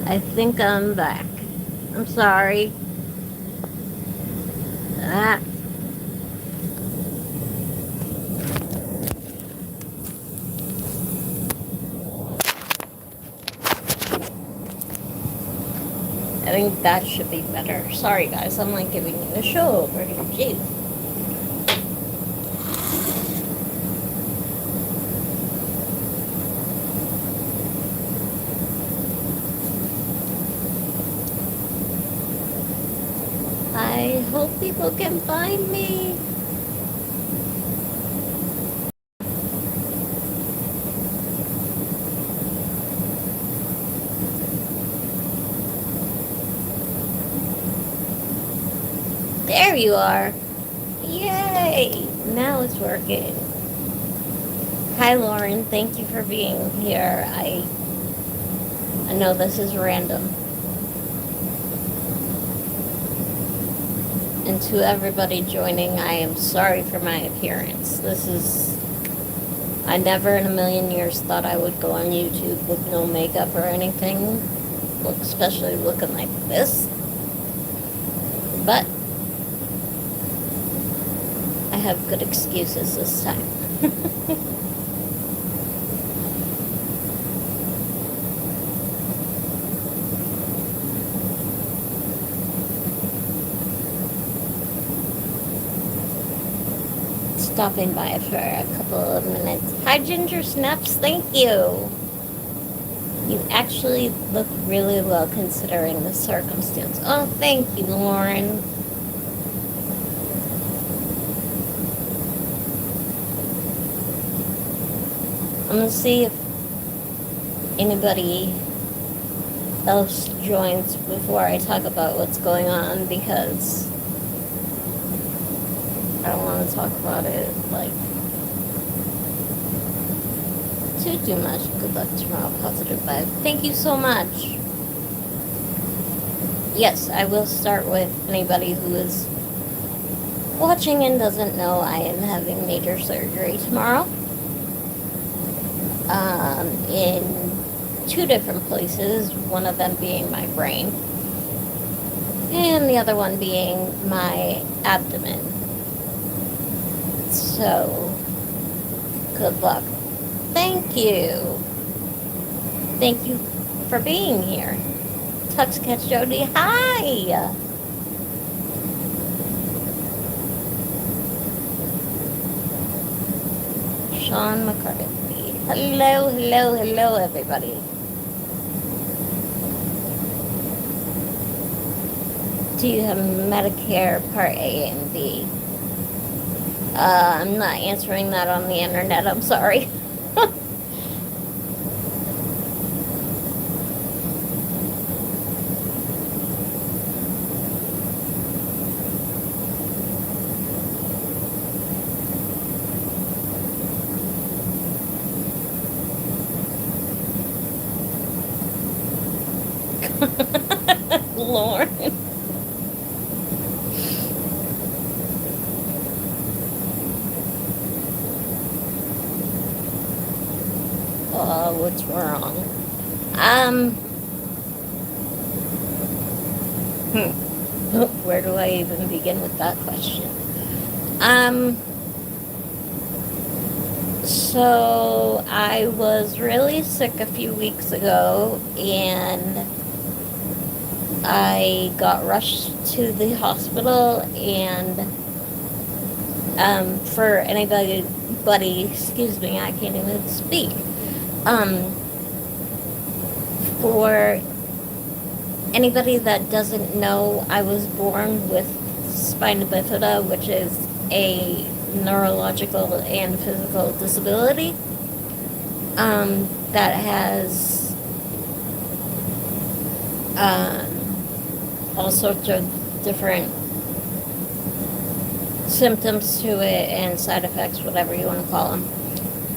I think I'm back. I'm sorry. Ah, I think that should be better. Sorry, guys. I'm like giving you a show over here. Jeez. I hope people can find me. There you are. Yay! Now it's working. Hi, Lauren. Thank you for being here. I know this is random. And to everybody joining, I am sorry for my appearance. I never in a million years thought I would go on YouTube with no makeup or anything, especially looking like this. But I have good excuses this time. Stopping by for a couple of minutes. Hi, Ginger Snaps. Thank you. You actually look really well considering the circumstance. Oh, thank you, Lauren. I'm gonna see if anybody else joins before I talk about what's going on, because I don't want to talk about it like too much. Good luck tomorrow. Positive vibe. Thank you so much. Yes, I will start with anybody who is watching and doesn't know I am having major surgery tomorrow. In two different places, one of them being my brain, and the other one being my abdomen. So, good luck. Thank you. Thank you for being here. Tux Catch Jody, hi! Sean McCarthy. Hello, everybody. Do you have Medicare Part A and B? I'm not answering that on the internet, I'm sorry. Lauren. What's wrong? Where do I even begin with that question? So I was really sick a few weeks ago, and I got rushed to the hospital, and for anybody, excuse me, I can't even speak. For anybody that doesn't know, I was born with spina bifida, which is a neurological and physical disability that has all sorts of different symptoms to it and side effects, whatever you want to call them.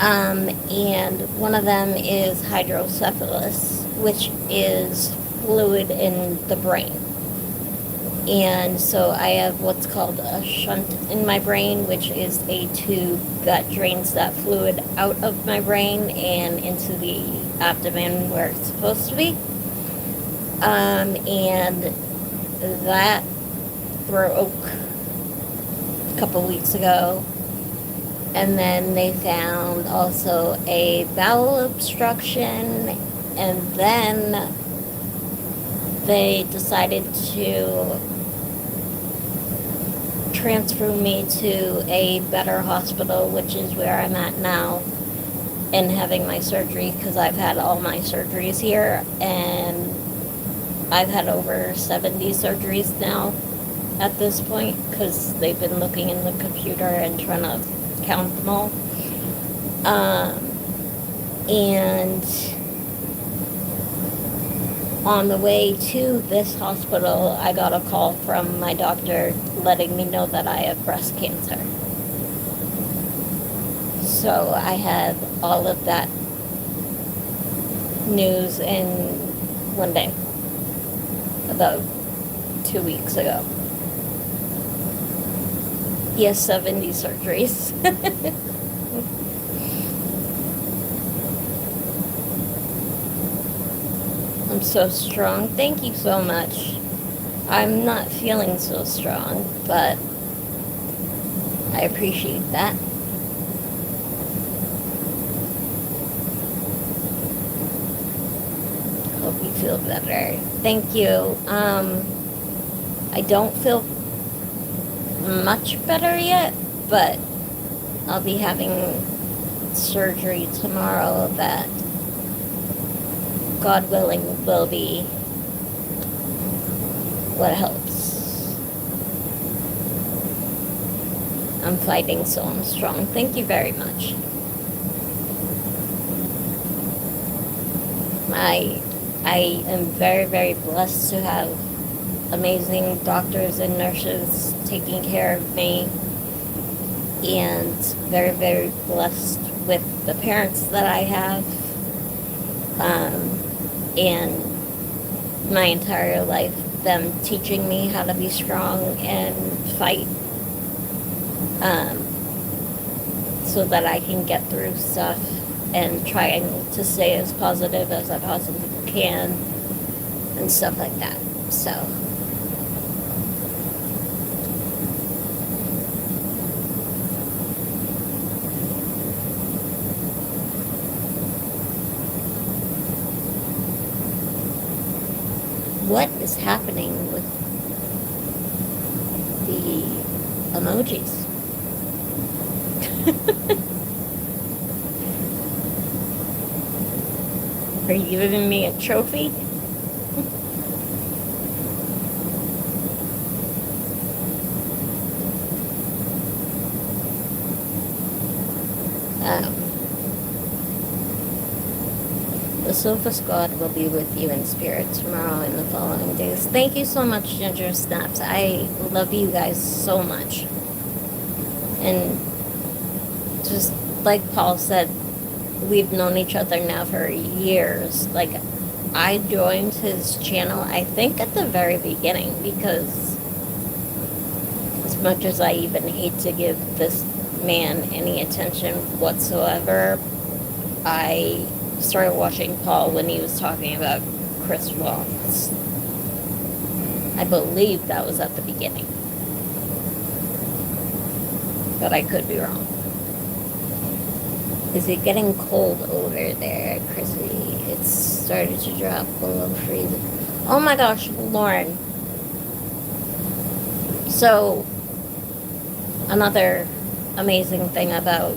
And one of them is hydrocephalus, which is fluid in the brain. And so I have what's called a shunt in my brain, which is a tube that drains that fluid out of my brain and into the abdomen where it's supposed to be. And that broke a couple weeks ago. And then they found also a bowel obstruction, and then they decided to transfer me to a better hospital, which is where I'm at now, and having my surgery, because I've had all my surgeries here, and I've had over 70 surgeries now at this point, because they've been looking in the computer and trying to count them all. And on the way to this hospital, I got a call from my doctor letting me know that I have breast cancer. So I had all of that news in one day, about 2 weeks ago. Yes, 70 surgeries. I'm so strong. Thank you so much. I'm not feeling so strong, but I appreciate that. Hope you feel better. Thank you. I don't feel much better yet, but I'll be having surgery tomorrow that, God willing, will be what helps. I'm fighting, so I'm strong. Thank you very much. I am very, very blessed to have amazing doctors and nurses taking care of me, and very, very blessed with the parents that I have, and my entire life, them teaching me how to be strong and fight, so that I can get through stuff, and trying to stay as positive as I possibly can, and stuff like that. So what is happening with the emojis? Are you giving me a trophy? The Sofa Squad will be with you in spirit tomorrow and the following days. Thank you so much, Ginger Snaps. I love you guys so much. And just like Paul said, we've known each other now for years. Like, I joined his channel, I think, at the very beginning, because as much as I even hate to give this man any attention whatsoever, I started watching Paul when he was talking about Chris Wallace. I believe that was at the beginning, but I could be wrong. Is it getting cold over there, Chrissy? It's started to drop below freezing. Oh my gosh, Lauren. So, another amazing thing about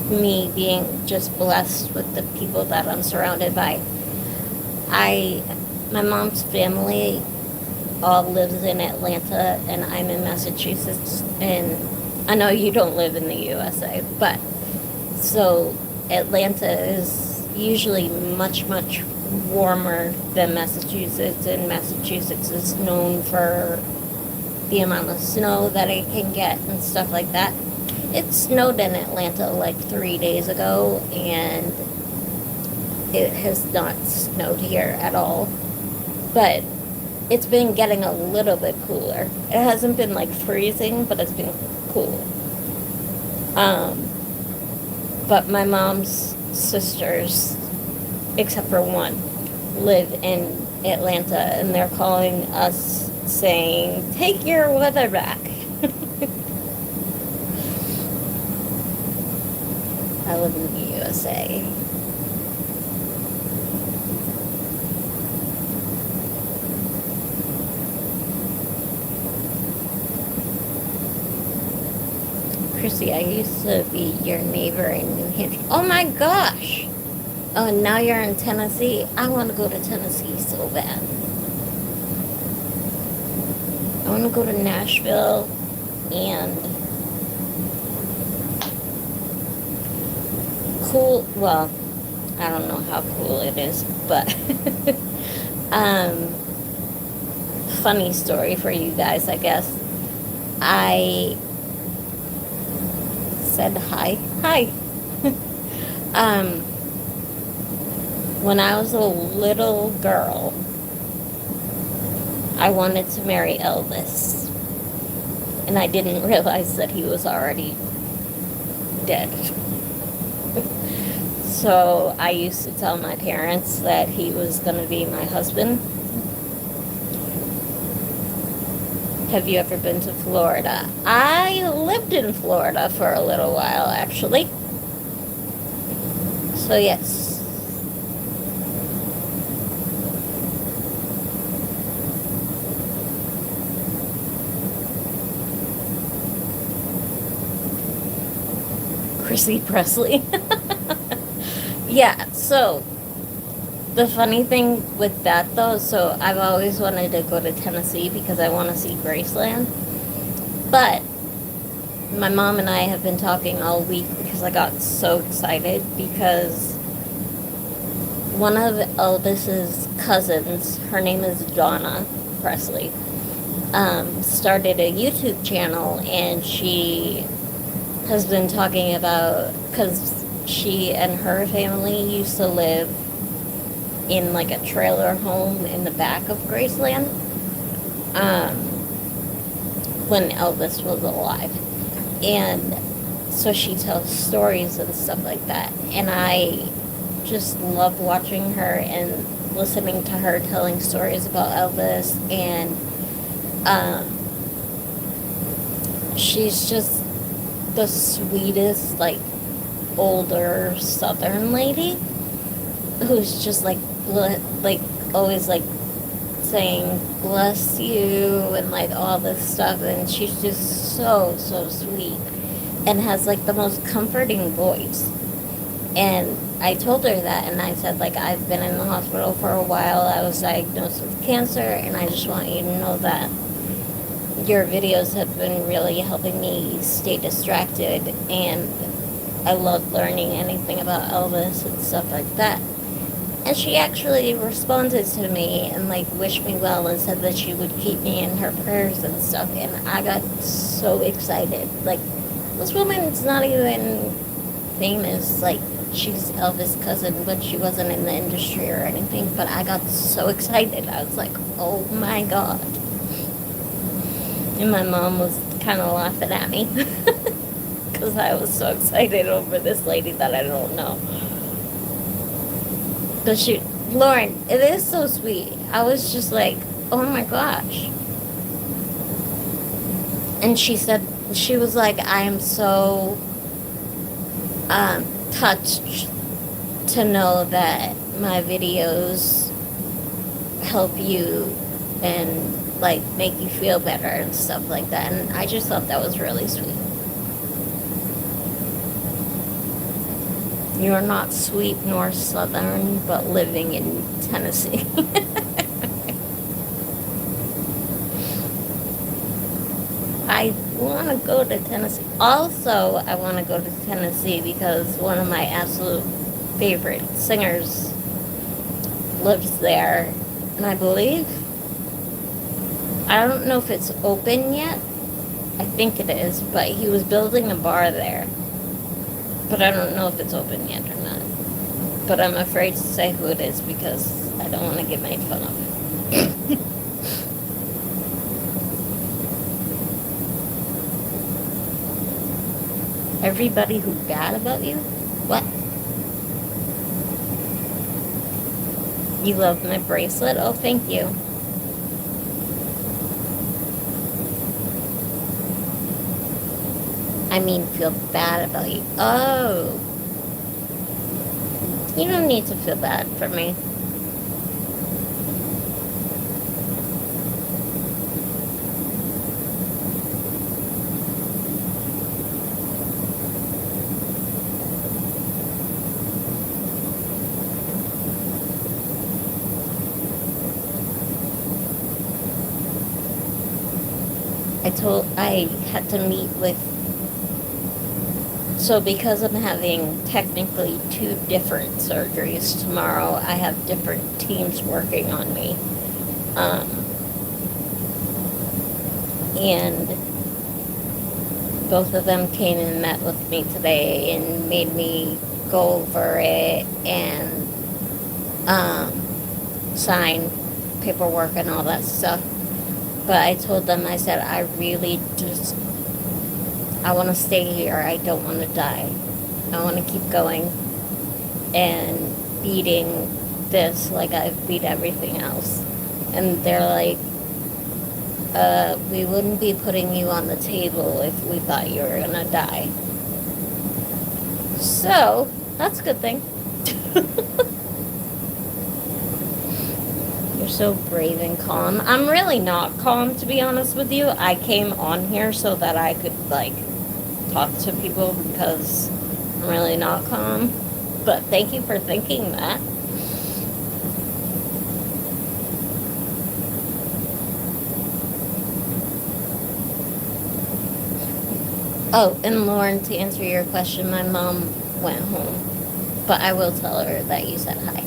me being just blessed with the people that I'm surrounded by. My mom's family all lives in Atlanta, and I'm in Massachusetts, and I know you don't live in the USA, but so Atlanta is usually much, much warmer than Massachusetts, and Massachusetts is known for the amount of snow that it can get and stuff like that. It snowed in Atlanta like 3 days ago, and it has not snowed here at all. But it's been getting a little bit cooler. It hasn't been like freezing, but it's been cool. But my mom's sisters, except for one, live in Atlanta, and they're calling us saying, take your weather back. I live in the USA. Chrissy, I used to be your neighbor in New Hampshire. Oh my gosh! Oh, and now you're in Tennessee. I want to go to Tennessee so bad. I want to go to Nashville and cool. Well, I don't know how cool it is, but funny story for you guys, I guess. I said hi. When I was a little girl, I wanted to marry Elvis. And I didn't realize that he was already dead. So I used to tell my parents that he was going to be my husband. Have you ever been to Florida? I lived in Florida for a little while, actually. So yes. Chrissy Presley. Yeah, so the funny thing with that though, so I've always wanted to go to Tennessee because I want to see Graceland. But my mom and I have been talking all week because I got so excited because one of Elvis's cousins, her name is Donna Presley, started a YouTube channel, and she has been talking about, because she and her family used to live in like a trailer home in the back of Graceland when Elvis was alive. And so she tells stories and stuff like that. And I just love watching her and listening to her telling stories about Elvis. And she's just the sweetest, like, older Southern lady who's just like always like saying bless you and like all this stuff, and she's just so sweet and has like the most comforting voice. And I told her that, and I said, like, I've been in the hospital for a while. I was diagnosed with cancer, and I just want you to know that your videos have been really helping me stay distracted, and I love learning anything about Elvis and stuff like that. And she actually responded to me and like wished me well and said that she would keep me in her prayers and stuff. And I got so excited. Like, this woman's not even famous. Like, she's Elvis' cousin, but she wasn't in the industry or anything. But I got so excited. I was like, oh my God. And my mom was kind of laughing at me because I was so excited over this lady that I don't know. But Lauren, it is so sweet. I was just like, oh my gosh. And she said, she was like, I am so touched to know that my videos help you and like make you feel better and stuff like that. And I just thought that was really sweet. You're not sweet nor Southern, but living in Tennessee. I want to go to Tennessee. Also, I want to go to Tennessee because one of my absolute favorite singers lives there. And I believe, I don't know if it's open yet. I think it is, but he was building a bar there. But I don't know if it's open yet or not. But I'm afraid to say who it is because I don't want to get made fun of. Everybody who's bad about you? What? You love my bracelet? Oh, thank you. I mean, feel bad about you. Oh, you don't need to feel bad for me. I had to meet with, so because I'm having technically 2 different surgeries tomorrow, I have different teams working on me. And both of them came and met with me today and made me go over it and sign paperwork and all that stuff. But I told them, I said, I want to stay here. I don't want to die. I want to keep going and beating this like I've beat everything else. And they're like, we wouldn't be putting you on the table if we thought you were going to die. So, that's a good thing. You're so brave and calm. I'm really not calm, to be honest with you. I came on here so that I could, talk to people because I'm really not calm. But thank you for thinking that. Oh, and Lauren, to answer your question, my mom went home. But I will tell her that you said hi.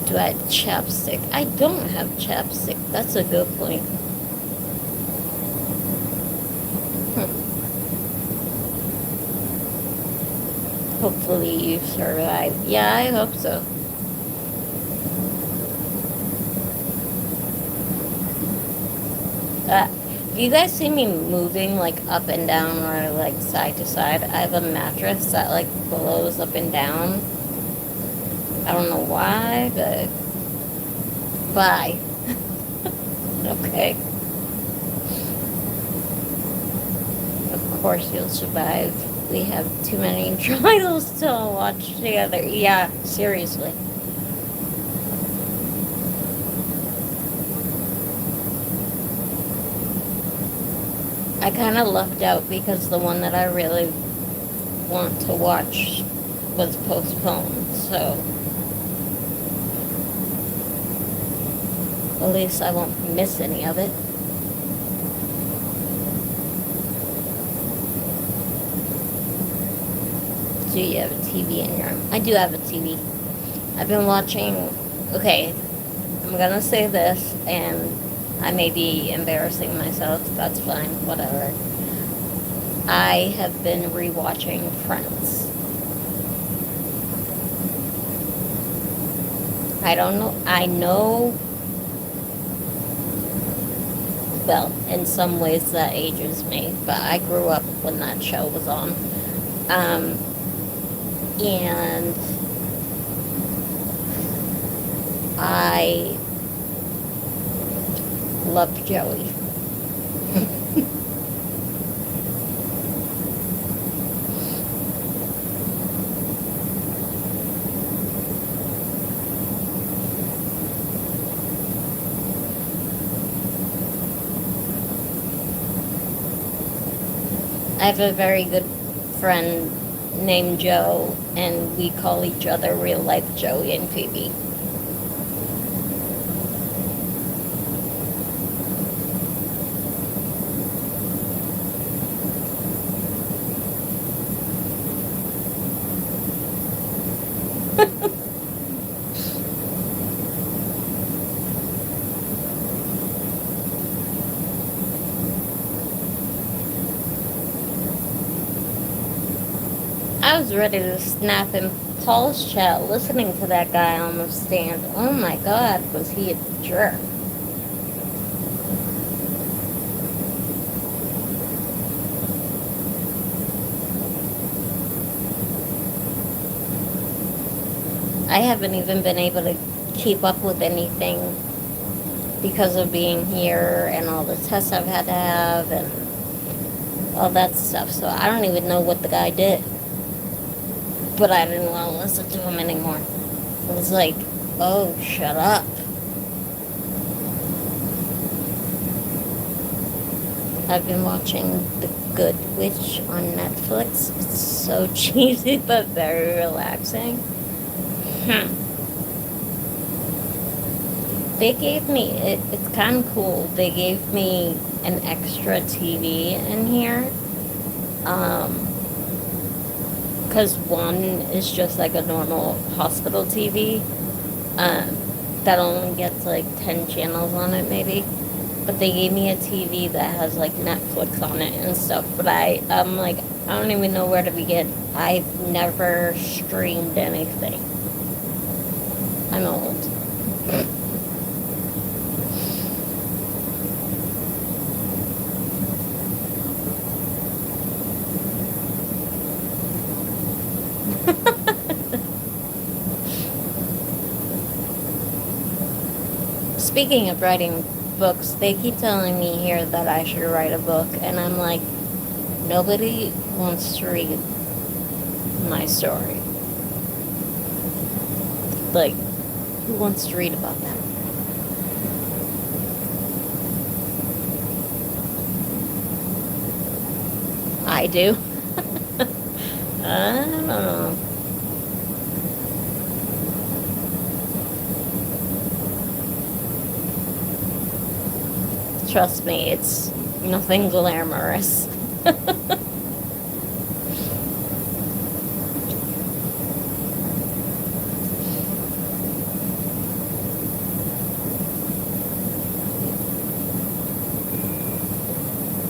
Do I have chapstick? I don't have chapstick. That's a good point. Hopefully you survive. Yeah, I hope so. If you guys see me moving up and down or side to side, I have a mattress that blows up and down. I don't know why, but bye. Okay. Of course you'll survive. We have too many trials to watch together. Yeah, seriously. I kind of lucked out because the one that I really want to watch was postponed, so at least I won't miss any of it. Do you have a TV in your room? I do have a TV. I've been watching, okay, I'm gonna say this, and I may be embarrassing myself, that's fine, whatever. I have been rewatching Friends. I don't know, I know, well, in some ways that ages me, but I grew up when that show was on. And I love Joey. I have a very good friend named Joe, and we call each other real life Joey and Phoebe. I was ready to snap in Paul's chat listening to that guy on the stand. Oh my god, was he a jerk. I haven't even been able to keep up with anything because of being here and all the tests I've had to have and all that stuff. So I don't even know what the guy did. But I didn't want to listen to him anymore. It was like, oh, shut up. I've been watching The Good Witch on Netflix. It's so cheesy but very relaxing. They gave me, it's kind of cool, they gave me an extra TV in here. Because one is just like a normal hospital TV. That only gets like 10 channels on it maybe. But they gave me a TV that has like Netflix on it and stuff. But I'm like, I don't even know where to begin. I've never streamed anything. I'm old. Speaking of writing books, they keep telling me here that I should write a book, and I'm like, nobody wants to read my story. Like, who wants to read about that? I do. I don't know. Trust me, it's nothing glamorous.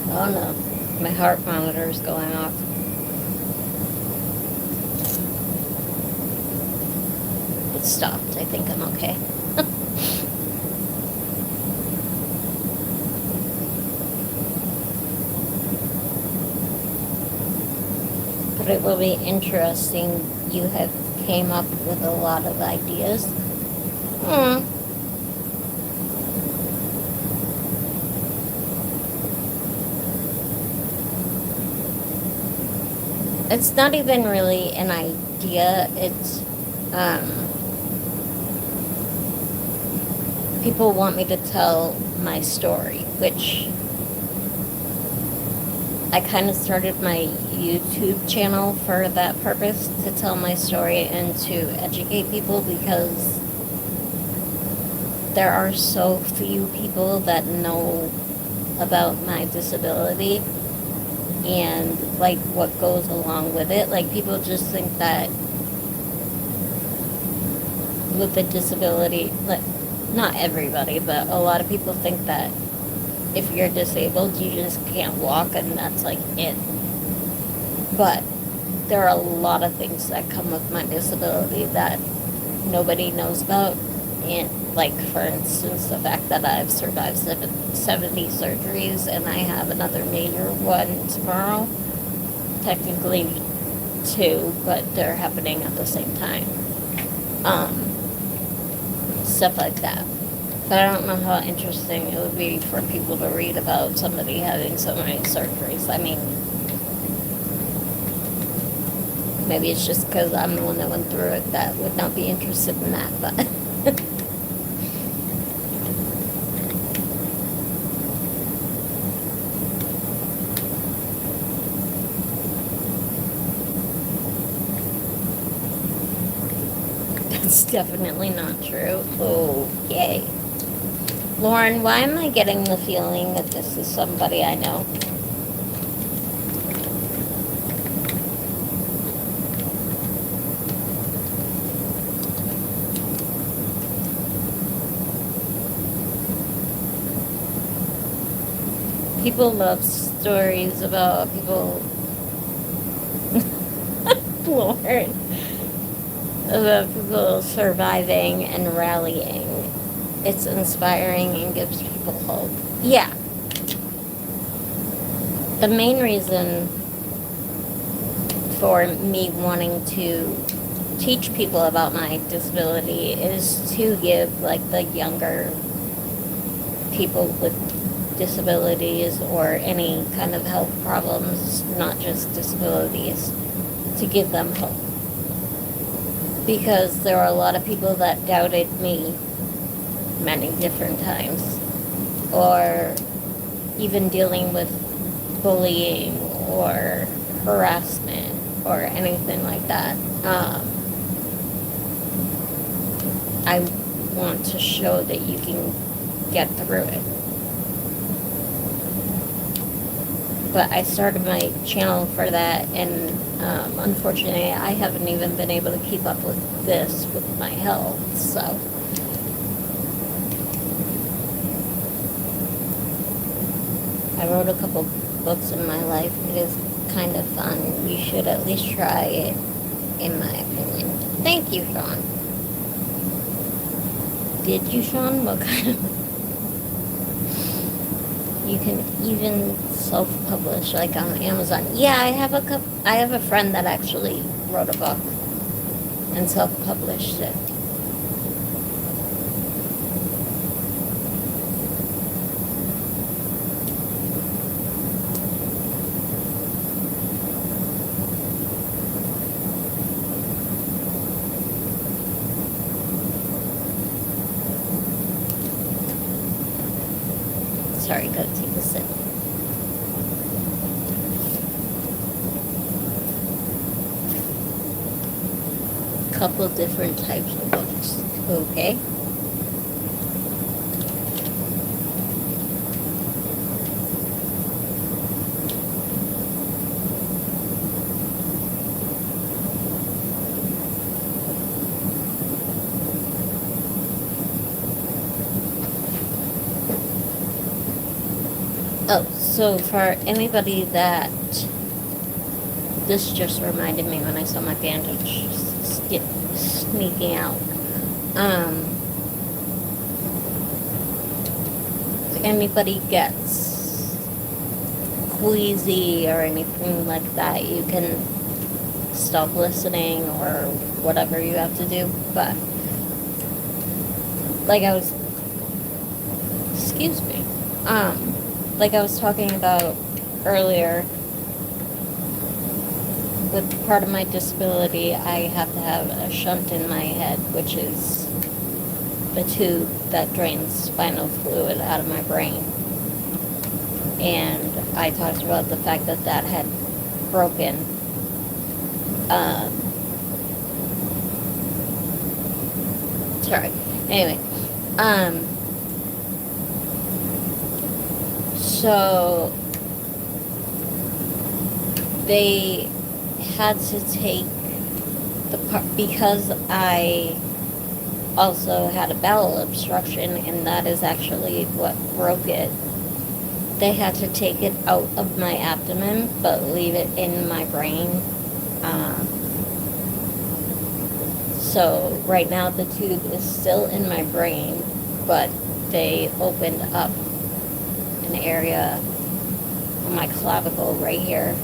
Oh no, my heart monitor is going off. It stopped. I think I'm okay. But it will be interesting. You have came up with a lot of ideas. It's not even really an idea. It's people want me to tell my story, which I kind of started my YouTube channel for that purpose, to tell my story and to educate people, because there are so few people that know about my disability and like what goes along with it. Like, people just think that with the disability, like, not everybody, but a lot of people think that if you're disabled, you just can't walk and that's like it. But there are a lot of things that come with my disability that nobody knows about. And like, for instance, the fact that I've survived 70 surgeries and I have another major one tomorrow. Technically 2, but they're happening at the same time. Stuff like that. But I don't know how interesting it would be for people to read about somebody having so many surgeries. I mean, maybe it's just because I'm the one that went through it that would not be interested in that, but... That's definitely not true. Okay. Lauren, why am I getting the feeling that this is somebody I know? People love stories about people... Lauren. About people surviving and rallying. It's inspiring and gives people hope. Yeah. The main reason for me wanting to teach people about my disability is to give like the younger people with disabilities or any kind of health problems, not just disabilities, to give them hope. Because there are a lot of people that doubted me many different times, or even dealing with bullying or harassment or anything like that. I want to show that you can get through it. But I started my channel for that, and unfortunately I haven't even been able to keep up with this with my health, so. I wrote a couple books in my life. It is kind of fun. You should at least try it, in my opinion. Thank you, Sean. Did you, Sean? What kind of... You can even self-publish, like on Amazon. Yeah, I have a friend that actually wrote a book and self-published it. Sorry, gotta take a sip. Couple different types of books. Okay. Oh, so for anybody that, this just reminded me when I saw my bandage sneaking out. If anybody gets queasy or anything like that, you can stop listening or whatever you have to do. But like I was, excuse me, like I was talking about earlier, with part of my disability, I have to have a shunt in my head, which is the tube that drains spinal fluid out of my brain. And I talked about the fact that that had broken. Sorry. Anyway. So they had to take the part, because I also had a bowel obstruction, and that is actually what broke it. They had to take it out of my abdomen, but leave it in my brain. So right now the tube is still in my brain, but they opened up an area on my clavicle right here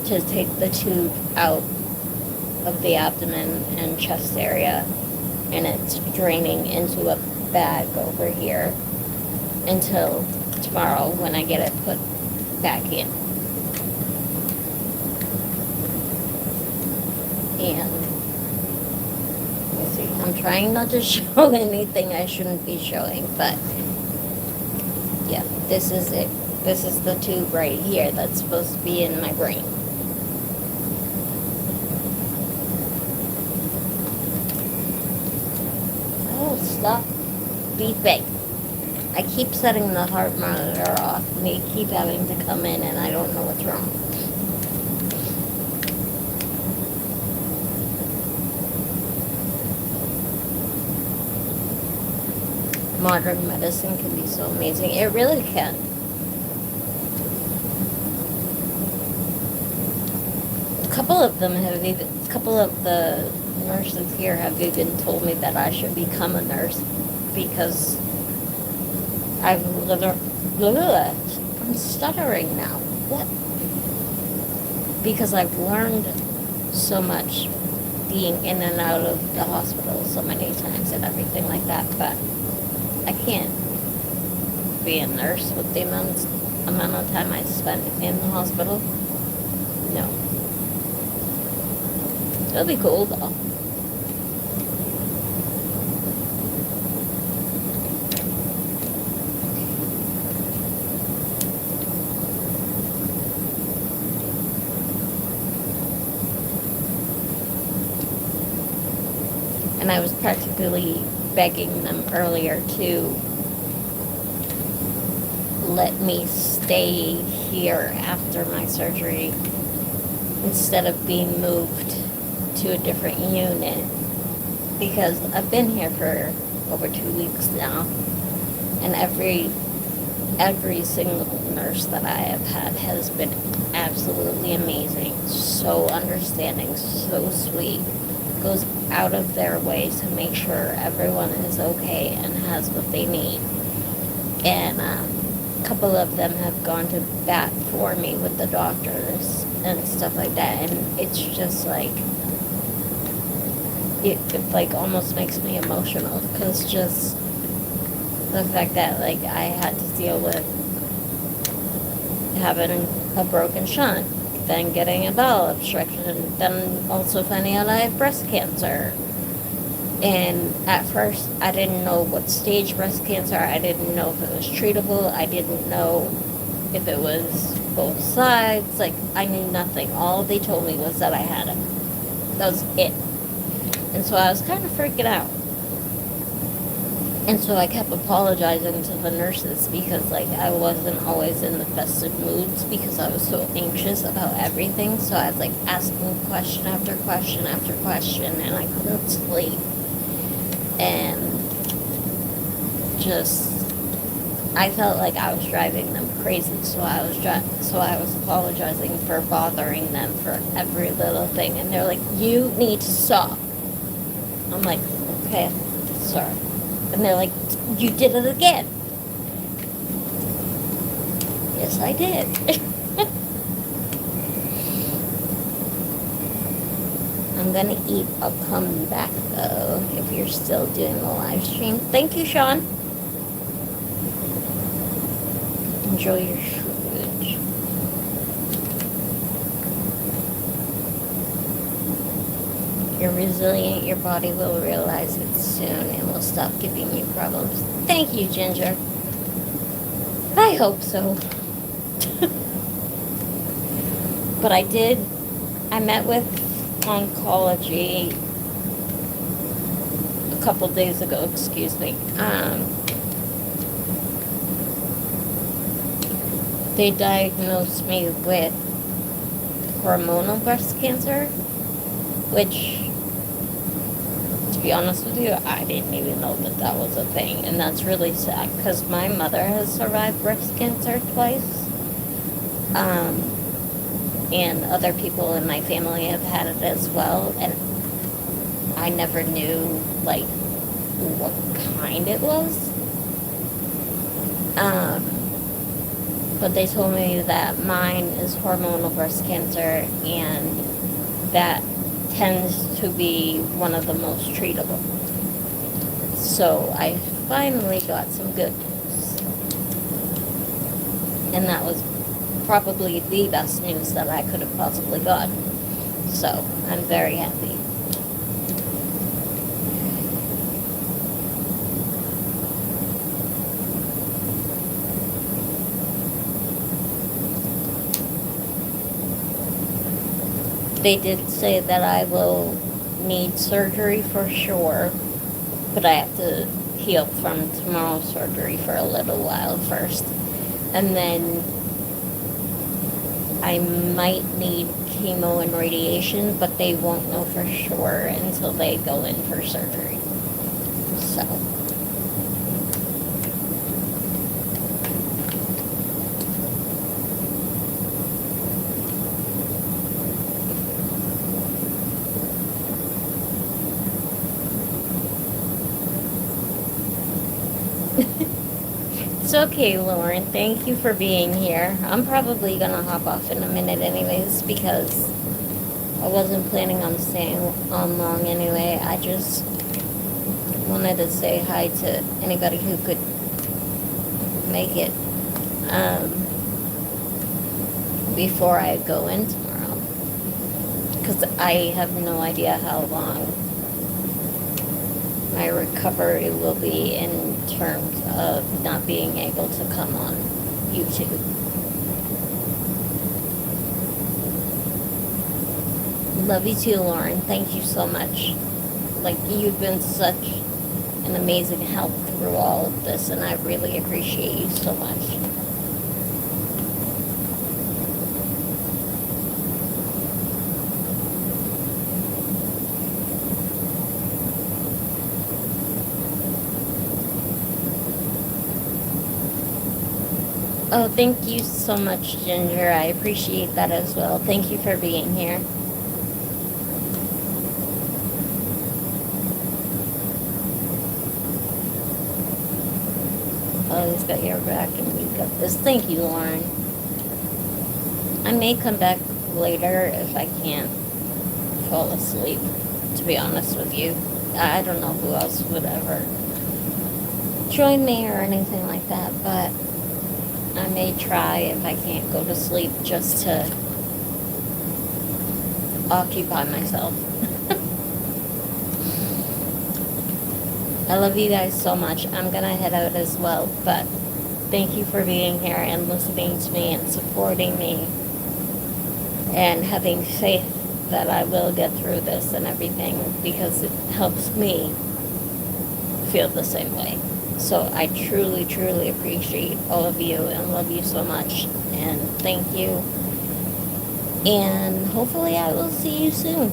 to take the tube out of the abdomen and chest area, and it's draining into a bag over here until tomorrow when I get it put back in. And let's see, I'm trying not to show anything I shouldn't be showing, but yeah, this is it. This is the tube right here that's supposed to be in my brain. Oh, stop beeping. I keep setting the heart monitor off, and they keep having to come in, and I don't know what's wrong. Modern medicine can be so amazing. It really can. A couple of the nurses here have even told me that I should become a nurse because I'm stuttering now. What? Because I've learned so much being in and out of the hospital so many times and everything like that, but I can't be a nurse with the amount of time I spent in the hospital. No. It'll be cool though. And I was practically begging them earlier to let me stay here after my surgery instead of being moved to a different unit, because I've been here for over 2 weeks now, and every single nurse that I have had has been absolutely amazing, so understanding, so sweet, goes out of their way to make sure everyone is okay and has what they need. And a couple of them have gone to bat for me with the doctors and stuff like that, and it's just like it like almost makes me emotional, because just the fact that like I had to deal with having a broken shunt, then getting a bowel obstruction, then also finding out I have breast cancer. And at first, I didn't know what stage breast cancer, I didn't know if it was treatable, I didn't know if it was both sides, like, I knew nothing. All they told me was that I had it. That was it. And so I was kind of freaking out. And so I kept apologizing to the nurses because, like, I wasn't always in the best of moods because I was so anxious about everything. So I was, like, asking question after question after question, and I couldn't sleep. And just, I felt like I was driving them crazy. So I was apologizing for bothering them for every little thing. And they're like, "You need to stop." I'm like, "Okay, sorry." And they're like, "You did it again." Yes, I did. I'm gonna eat. I'll come back though if you're still doing the live stream. Thank you, Sean. Enjoy your food. You're resilient, your body will realize it soon and will stop giving you problems. Thank you, Ginger. I hope so. But I met with oncology a couple days ago, excuse me. They diagnosed me with hormonal breast cancer, which, to be honest with you, I didn't even know that was a thing. And that's really sad because my mother has survived breast cancer twice. And other people in my family have had it as well. And I never knew, like, what kind it was. But they told me that mine is hormonal breast cancer, and that tends to be one of the most treatable. So I finally got some good news. And that was probably the best news that I could have possibly gotten. So I'm very happy. They did say that I will need surgery for sure, but I have to heal from tomorrow's surgery for a little while first. And then I might need chemo and radiation, but they won't know for sure until they go in for surgery. So. It's okay, Lauren. Thank you for being here. I'm probably going to hop off in a minute anyways because I wasn't planning on staying on long anyway. I just wanted to say hi to anybody who could make it before I go in tomorrow. Because I have no idea how long my recovery will be in terms of not being able to come on YouTube. Love you too, Lauren. Thank you so much. Like, you've been such an amazing help through all of this, and I really appreciate you so much. Oh, thank you so much, Ginger. I appreciate that as well. Thank you for being here. Always got your back and you got this. Thank you, Lauren. I may come back later if I can't fall asleep, to be honest with you. I don't know who else would ever join me or anything like that, but I may try if I can't go to sleep just to occupy myself. I love you guys so much. I'm gonna head out as well, but thank you for being here and listening to me and supporting me and having faith that I will get through this and everything, because it helps me feel the same way. So I truly, truly appreciate all of you and love you so much, and thank you. And hopefully I will see you soon.